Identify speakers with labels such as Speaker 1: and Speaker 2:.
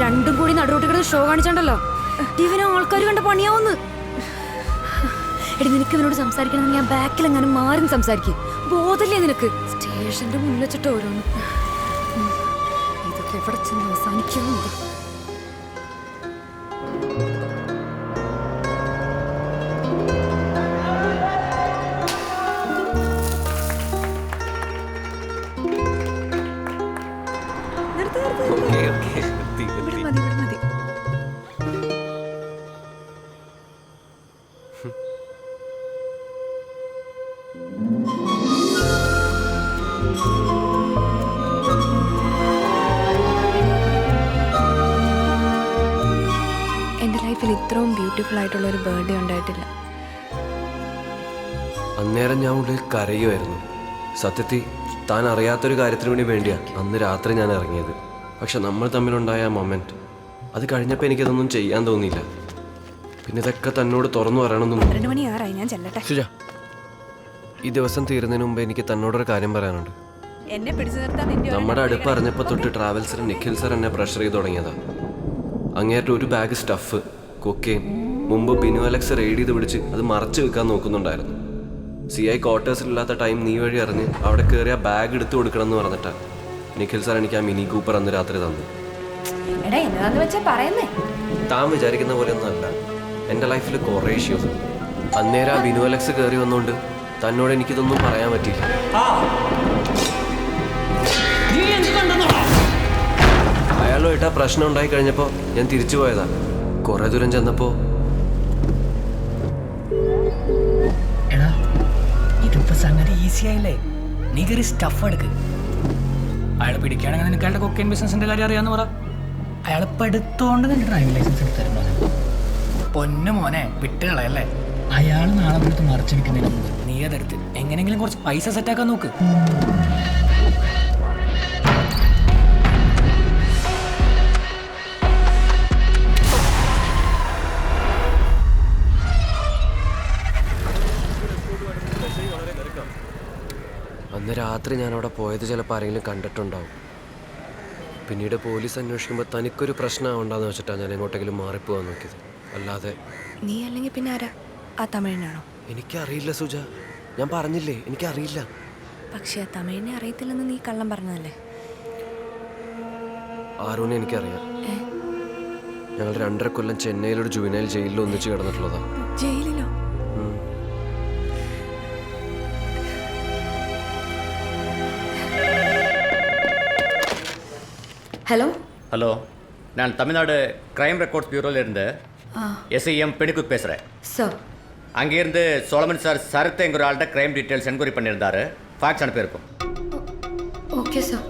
Speaker 1: രണ്ടും കൂടി നടുറോട്ട് കിടന്ന് ഷോ കാണിച്ചോണ്ടല്ലോ ഇവനെ ആൾക്കാർ കണ്ട പണിയാവുന്നു. എടി നിനക്ക് ഇവനോട് സംസാരിക്കണമെന്ന് ഞാൻ ബാക്കിലെങ്ങാനും മാറി സംസാരിക്കും. ബോധല്ലേ നിനക്ക്? സ്റ്റേഷന്റെ മുന്നിൽ വെച്ചിട്ട് ഓരോന്ന് ഇതൊക്കെ എവിടെ ചെന്ന് അവസാനിക്കുന്നുണ്ട്. എന്റെ ലൈഫിൽ ഇത്രയും ബ്യൂട്ടിഫുൾ ആയിട്ടുള്ള ഒരു ബർത്ത്ഡേ ഉണ്ടായിട്ടില്ല.
Speaker 2: അന്നേരം ഞാൻ ഉള്ളിൽ കരയുമായിരുന്നു. സത്യത്തിൽ താൻ അറിയാത്തൊരു കാര്യത്തിന് വേണ്ടിയാ അന്ന് രാത്രി ഞാൻ ഇറങ്ങിയത്. പക്ഷെ നമ്മൾ തമ്മിലുണ്ടായ ആ മൊമെന്റ്, അത് കഴിഞ്ഞപ്പോൾ എനിക്കതൊന്നും ചെയ്യാൻ തോന്നിയില്ല. പിന്നെ ഇതൊക്കെ തന്നോട് തുറന്നു പറയണമെന്നൊന്നും. സുജ, ഈ ദിവസം തീരുന്നതിന് മുമ്പ് എനിക്ക് തന്നോടൊരു കാര്യം പറയാനുണ്ട്. നമ്മുടെ അടുപ്പ് അറിഞ്ഞപ്പോൾ തൊട്ട് ട്രാവൽസിൽ നിഖിൽ സർ എന്നെ പ്രഷർ ചെയ്ത് തുടങ്ങിയതാ. അങ്ങേറ്റം ഒരു ബാഗ് സ്റ്റഫ് കൊക്കെയും മുമ്പ് ബിനു അലക്സ് റെയ്ഡ് ചെയ്ത് പിടിച്ച് അത് മറച്ചു വെക്കാൻ നോക്കുന്നുണ്ടായിരുന്നു. CI ക്വാർട്ടേഴ്സിലില്ലാത്ത ടൈം നീ വഴി അറിഞ്ഞ് അവിടെ കയറി ആ ബാഗ് എടുത്തു കൊടുക്കണം എന്ന് പറഞ്ഞിട്ടാ നിഖിൽ സാർ എനിക്ക് ആ മിനി കൂപ്പർ അന്ന് രാത്രി തന്നു. താൻ വിചാരിക്കുന്ന പോലെ ഒന്നും അല്ല. എൻ്റെ ലൈഫിൽ കുറേ ഇഷ്യൂസ്. അന്നേരം ആ ബിനു അലക്സ് കയറി വന്നുകൊണ്ട് തന്നോട് എനിക്കിതൊന്നും പറയാൻ പറ്റിയില്ല. അയാളുമായിട്ട് ആ പ്രശ്നം ഉണ്ടായി കഴിഞ്ഞപ്പോൾ ഞാൻ തിരിച്ചു പോയതാ. കുറെ ദൂരം ചെന്നപ്പോൾ
Speaker 3: ഇതിപ്പോ സംഗതി ഈസി ആയില്ലേ? നീ കയറി സ്റ്റഫ് എടുക്ക്. അയാളെ പിടിക്കുകയാണെങ്കിൽ നിനക്ക് അയാളുടെ കൊക്കൈൻ ബിസിനസിന്റെ കാര്യം അറിയാന്ന് പറ. അയാൾ ഇപ്പൊ എടുത്തോണ്ട് നിന്റെ ഡ്രൈവിംഗ് ലൈസൻസ് എടുത്തരുന്നോ? പൊന്നു മോനെ, വിട്ടുകളയല്ലേ. അയാൾ നാളെ എടുത്ത് മറച്ചു വെക്കുന്നതിന് മുമ്പ് നീ അതെടുത്ത് എങ്ങനെയെങ്കിലും കുറച്ച് പൈസ സെറ്റാക്കാൻ നോക്ക്.
Speaker 2: അന്ന് രാത്രി ഞാൻ അവിടെ പോയത് ചിലപ്പോൾ ആരെങ്കിലും കണ്ടിട്ടുണ്ടാവും. പിന്നീട് പോലീസ് അന്വേഷിക്കുമ്പോൾ തനിക്കൊരു പ്രശ്നമാവണ്ടെന്ന് വെച്ചിട്ടാണ് ഞാൻ എങ്ങോട്ടെങ്കിലും മാറിപ്പോവാൻ നോക്കിയത്. അല്ലാതെ
Speaker 1: നീ അല്ലെങ്കിൽ പിന്നെ ആരാ? ആ തമിഴിനാണോ?
Speaker 2: എനിക്കറിയില്ല സുജ, ഞാൻ പറഞ്ഞില്ലേ എനിക്കറിയില്ല.
Speaker 1: പക്ഷെ ആ തമിഴിനെ അറിയത്തില്ലെന്ന് നീ കള്ളം പറഞ്ഞതല്ലേ?
Speaker 2: ആരൂനെ എനിക്കറിയാം. ഞങ്ങൾ 2.5 കൊല്ലം ചെന്നൈയിലൊരു ജുവനൈൽ ജയിലിൽ ഒന്നിച്ച് കിടന്നിട്ടുള്ളതാ.
Speaker 1: ജയിലിലോ? ஹலோ
Speaker 4: ஹலோ, நான் தமிழ்நாடு கிரைம் ரெக்கார்ட்ஸ் பியூரோலேருந்து SIM பெணிக்குக் பேசுகிறேன்
Speaker 1: சார்.
Speaker 4: அங்கேருந்து சோலமன் சார் சரத் என்கிற ஆள்கிட்ட கிரைம் டீட்டெயில்ஸ் என்கொயரி பண்ணியிருந்தாரு. ஃபேக்ஸ் அனுப்பியிருக்கும்.
Speaker 1: Okay sir.